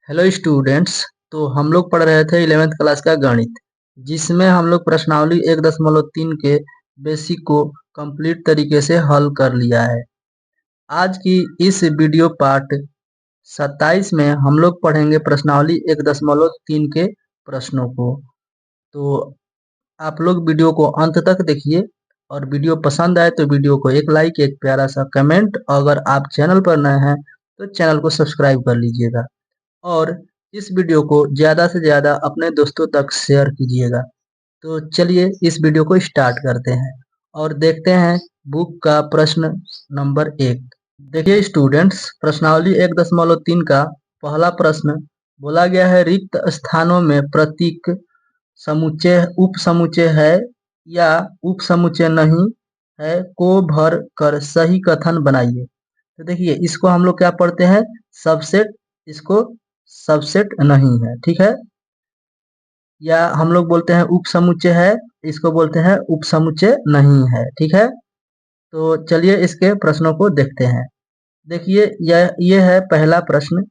Hello students. तो हम लोग पढ़ रहे थे 11th क्लास का गणित, जिसमें हम लोग प्रश्नावली 1.3 के बेसिक को कंप्लीट तरीके से हल कर लिया है। आज की इस वीडियो पार्ट 27 में हम लोग पढ़ेंगे प्रश्नावली 1.3 के प्रश्नों को। तो आप लोग वीडियो को अंत तक देखिए, और वीडियो पसंद आए तो वीडियो को एक लाइक, एक प्यारा सा कमेंट। अगर आप चैनल पर नए हैं तो चैनल को सब्सक्राइब कर लीजिएगा, और इस वीडियो को ज़्यादा से ज़्यादा अपने दोस्तों तक शेयर कीजिएगा। तो चलिए इस वीडियो को स्टार्ट करते हैं और देखते हैं बुक का प्रश्न नंबर 1। देखिए स्टूडेंट्स, प्रश्नावली 1.3 का पहला प्रश्न बोला गया है, रिक्त स्थानों में प्रतीक समुच्चय उप समुच्चय है या उप समुच्चय नहीं है को भर कर सही कथन बनाइए। तो देखिए इसको हम लोग क्या पढ़ते हैं, सबसेट। इसको सबसेट नहीं है, ठीक है। या हम लोग बोलते हैं उप समुच्चय है, इसको बोलते हैं उप समुच्चय नहीं है, ठीक है। तो चलिए इसके प्रश्नों को देखते हैं। देखिए ये है पहला प्रश्न,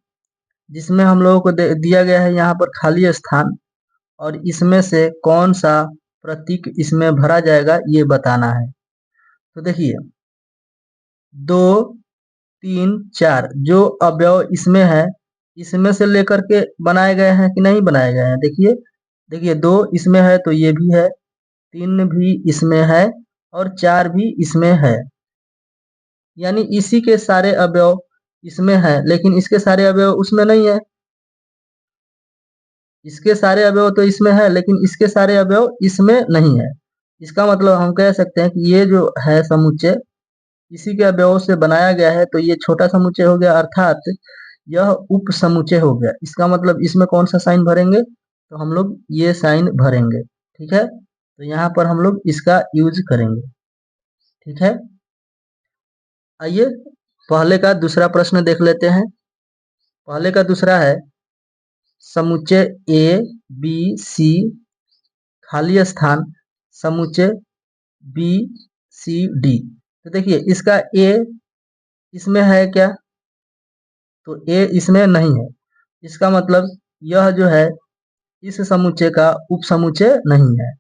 जिसमें हम लोगों को दिया गया है यहाँ पर खाली स्थान, और इसमें से कौन सा प्रतीक इसमें भरा जाएगा ये बताना है। तो देखिए 2, 3, 4 जो अवयव इसमें है, इसमें से लेकर के बनाए गए हैं कि नहीं बनाए गए हैं। देखिए देखिए 2 इसमें है तो ये भी है, 3 भी इसमें है, और 4 भी इसमें है। यानी इसी के सारे अवयव इसमें है, लेकिन इसके सारे अवयव उसमें नहीं है। इसके सारे अवयव तो इसमें है, लेकिन इसके सारे अवयव इसमें नहीं है। इसका मतलब हम कह सकते हैं कि ये जो है समुच्चय इसी के अवयवों से बनाया गया है, तो ये छोटा समुच्चय हो गया, अर्थात यह उप समुच्चय हो गया। इसका मतलब इसमें कौन सा साइन भरेंगे, तो हम लोग ये साइन भरेंगे, ठीक है। तो यहाँ पर हम लोग इसका यूज करेंगे, ठीक है। आइए पहले का दूसरा प्रश्न देख लेते हैं। पहले का दूसरा है, समुच्चय ए बी सी खाली स्थान समुच्चय बी सी डी। तो देखिए इसका ए इसमें है क्या, तो ए इसमें नहीं है। इसका मतलब यह जो है इस समुच्चय का उप समुच्चय नहीं है।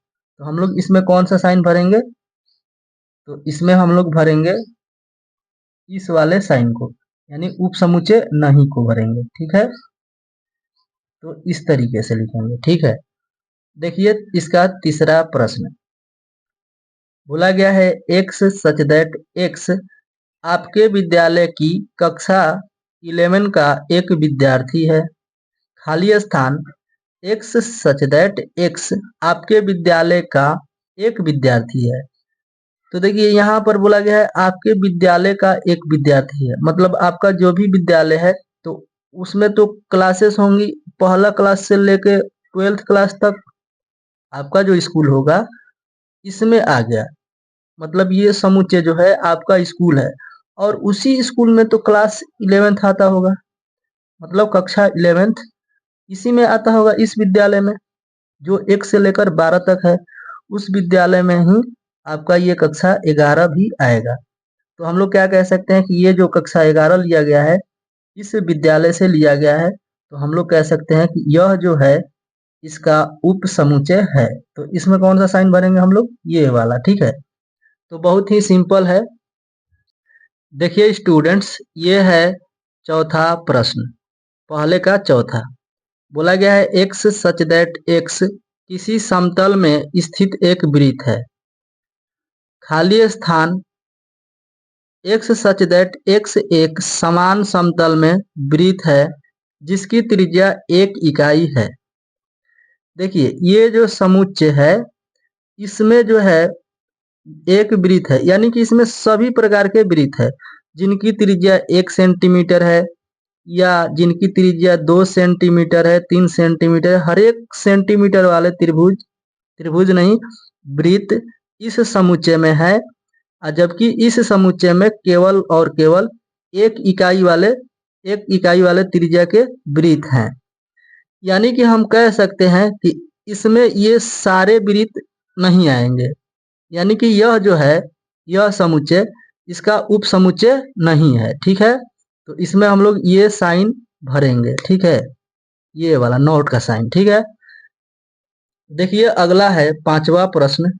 तो हम लोग इसमें कौन सा साइन भरेंगे, तो इसमें हम लोग भरेंगे इस वाले साइन को, यानी उप समुच्चय नहीं को भरेंगे, ठीक है। तो इस तरीके से लिखेंगे, ठीक है। देखिए इसका तीसरा प्रश्न बोला गया है, एक्स सच दैट एक्स आपके विद्यालय की कक्षा 11 का एक विद्यार्थी है। खाली स्थान एक्स सच दैट एक्स आपके विद्यालय का एक विद्यार्थी है। तो देखिए यहाँ पर बोला गया है आपके विद्यालय का एक विद्यार्थी है, मतलब आपका जो भी विद्यालय है तो उसमें तो क्लासेस होंगी, पहला क्लास से लेके 12th क्लास तक आपका जो स्कूल होगा इसमें आ गया। मतलब ये समुच्चय जो है आपका स्कूल है, और उसी स्कूल में तो क्लास 11th आता होगा, मतलब कक्षा 11th इसी में आता होगा, इस विद्यालय में जो 1 से लेकर 12 तक है, उस विद्यालय में ही आपका ये कक्षा 11 भी आएगा। तो हम लोग क्या कह सकते हैं कि ये जो कक्षा 11 लिया गया है इस विद्यालय से लिया गया है, तो हम लोग कह सकते हैं कि यह जो है इसका उप समुच्चय है। तो इसमें कौन सा साइन भरेंगे हम लोग, ये वाला, ठीक है। तो बहुत ही सिंपल है। देखिए स्टूडेंट्स, ये है चौथा प्रश्न, पहले का चौथा। बोला गया है एक्स सच दैट एक्स किसी समतल में स्थित एक वृत्त है। खाली स्थान एक्स सच दैट एक्स एक समान समतल में वृत्त है जिसकी त्रिज्या 1 इकाई है। देखिए ये जो समुच्चय है इसमें जो है एक वृत्त है, यानी कि इसमें सभी प्रकार के वृत्त है जिनकी त्रिज्या 1 सेंटीमीटर है, या जिनकी त्रिज्या 2 सेंटीमीटर है, 3 सेंटीमीटर, हर एक सेंटीमीटर वाले त्रिभुज नहीं वृत्त इस समुच्चय में है। जबकि इस समुच्चय में केवल और केवल एक इकाई वाले त्रिज्या के वृत्त हैं। यानी कि हम कह सकते हैं कि इसमें ये सारे वृत्त नहीं आएंगे, यानी कि यह जो है यह समुच्चय इसका उप समुच्चय नहीं है, ठीक है। तो इसमें हम लोग ये साइन भरेंगे, ठीक है। ये वाला नॉट का साइन, ठीक है। देखिए अगला है 5वां प्रश्न।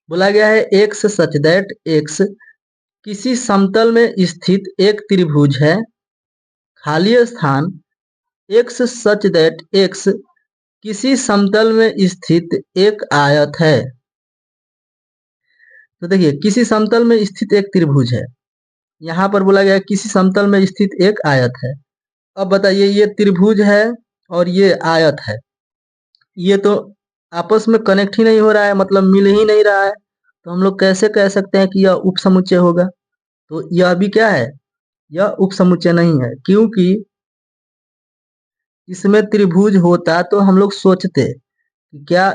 बोला गया है एक्स सच दैट एक्स किसी समतल में स्थित एक त्रिभुज है, खाली स्थान एक्स सच दैट एक्स किसी समतल में स्थित एक आयत है। तो देखिए किसी समतल में स्थित एक त्रिभुज है, यहाँ पर बोला गया है किसी समतल में स्थित एक आयत है। अब बताइए ये त्रिभुज है और ये आयत है, ये तो आपस में कनेक्ट ही नहीं हो रहा है, मतलब मिल ही नहीं रहा है। तो हम लोग कैसे कह सकते हैं कि यह उपसमुच्चय होगा? तो यह भी क्या है, यह उपसमुच्चय नहीं है, क्योंकि इसमें त्रिभुज होता तो हम लोग सोचते कि क्या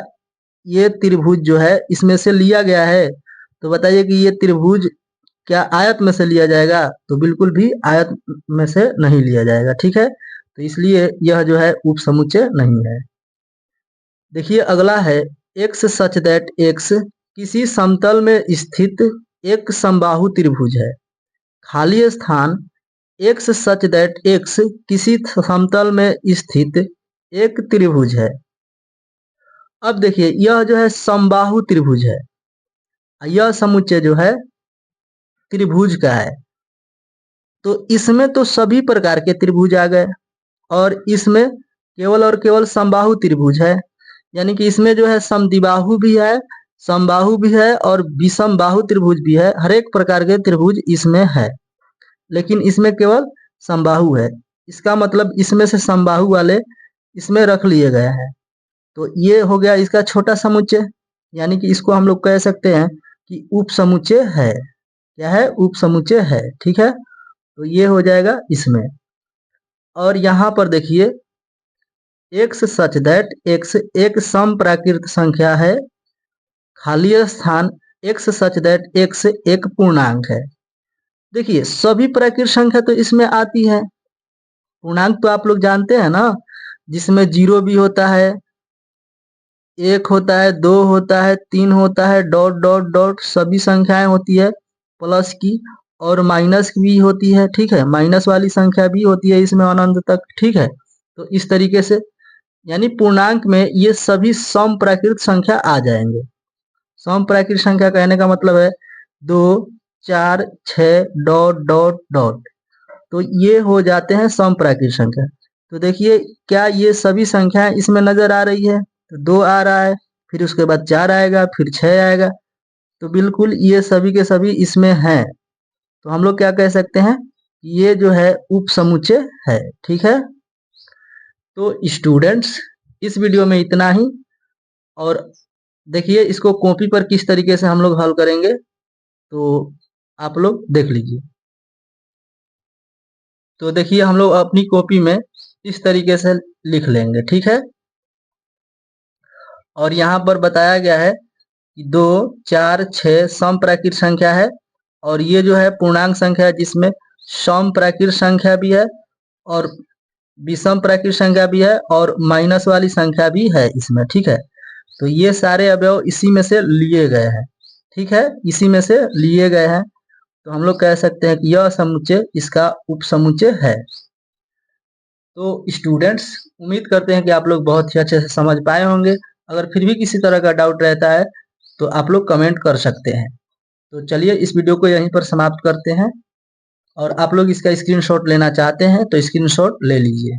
ये त्रिभुज जो है इसमें से लिया गया है। तो बताइए कि ये त्रिभुज क्या आयत में से लिया जाएगा? तो बिल्कुल भी आयत में से नहीं लिया जाएगा, ठीक है। तो इसलिए यह जो है उपसमुच्चय नहीं है। देखिए अगला है एक्स सच दैट एक्स किसी समतल में स्थित एक समबाहु त्रिभुज है, खाली स्थान एक्स सच दैट एक्स किसी समतल में स्थित एक त्रिभुज है। अब देखिए यह जो है समबाहु त्रिभुज है, यह समुच्चय जो है त्रिभुज का है। तो इसमें तो सभी प्रकार के त्रिभुज आ गए और इसमें केवल और केवल समबाहु त्रिभुज है, यानी कि इसमें जो है समद्विबाहु भी है, समबाहु भी है और विषम बाहु त्रिभुज भी है। हर एक प्रकार के त्रिभुज इसमें है, लेकिन इसमें केवल समबाहु है। इसका मतलब इसमें से समबाहु वाले इसमें रख लिए गए हैं। तो ये हो गया इसका छोटा समुच्चय, यानी कि इसको हम लोग कह सकते हैं कि उपसमुच्चय है। क्या है? उपसमुच्चय है, ठीक है। तो ये हो जाएगा इसमें। और यहाँ पर देखिए एक्स सच दैट एक्स एक समप्राकृत संख्या है, खाली स्थान एक्स सच दैट एक्स एक पूर्णांक है। देखिए सभी प्राकृत संख्या तो इसमें आती है। पूर्णांक तो आप लोग जानते हैं ना, जिसमें 0 भी होता है, 1 होता है, 2 होता है, 3 होता है, डॉट डॉट डॉट सभी संख्याएं होती है, प्लस की और माइनस की भी होती है, ठीक है। माइनस वाली संख्या भी होती है इसमें अनंत तक, ठीक है। तो इस तरीके से यानी पूर्णांक में ये सभी समप्राकृत संख्या आ जाएंगे। समप्राकृत संख्या कहने का मतलब है 2, 4, 6 डॉट डॉट डॉट, तो ये हो जाते हैं समप्राकृत संख्या। तो देखिए क्या ये सभी संख्याएं इसमें नजर आ रही है? तो 2 आ रहा है, फिर उसके बाद 4 आएगा, फिर 6 आएगा। तो बिल्कुल ये सभी के सभी इसमें हैं। तो हम लोग क्या कह सकते हैं, ये जो है उपसमुच्चय है, ठीक है। तो स्टूडेंट्स इस वीडियो में इतना ही। और देखिए इसको कॉपी पर किस तरीके से हम लोग हल करेंगे तो आप लोग देख लीजिए। तो देखिए हम लोग अपनी कॉपी में इस तरीके से लिख लेंगे, ठीक है। और यहाँ पर बताया गया है कि 2, 4, 6 समप्राकृत संख्या है और ये जो है पूर्णांक संख्या है जिसमें समप्राकृत संख्या भी है और विषम प्राकृत संख्या भी है और माइनस वाली संख्या भी है इसमें, ठीक है। तो ये सारे अवयव इसी में से लिए गए हैं, ठीक है, इसी में से लिए गए हैं। तो हम लोग कह सकते हैं कि यह समुच्चय इसका उपसमुच्चय है। तो स्टूडेंट्स उम्मीद करते हैं कि आप लोग बहुत ही अच्छे से समझ पाए होंगे। अगर फिर भी किसी तरह का डाउट रहता है तो आप लोग कमेंट कर सकते हैं। तो चलिए इस वीडियो को यहीं पर समाप्त करते हैं और आप लोग इसका स्क्रीनशॉट लेना चाहते हैं तो स्क्रीनशॉट ले लीजिए।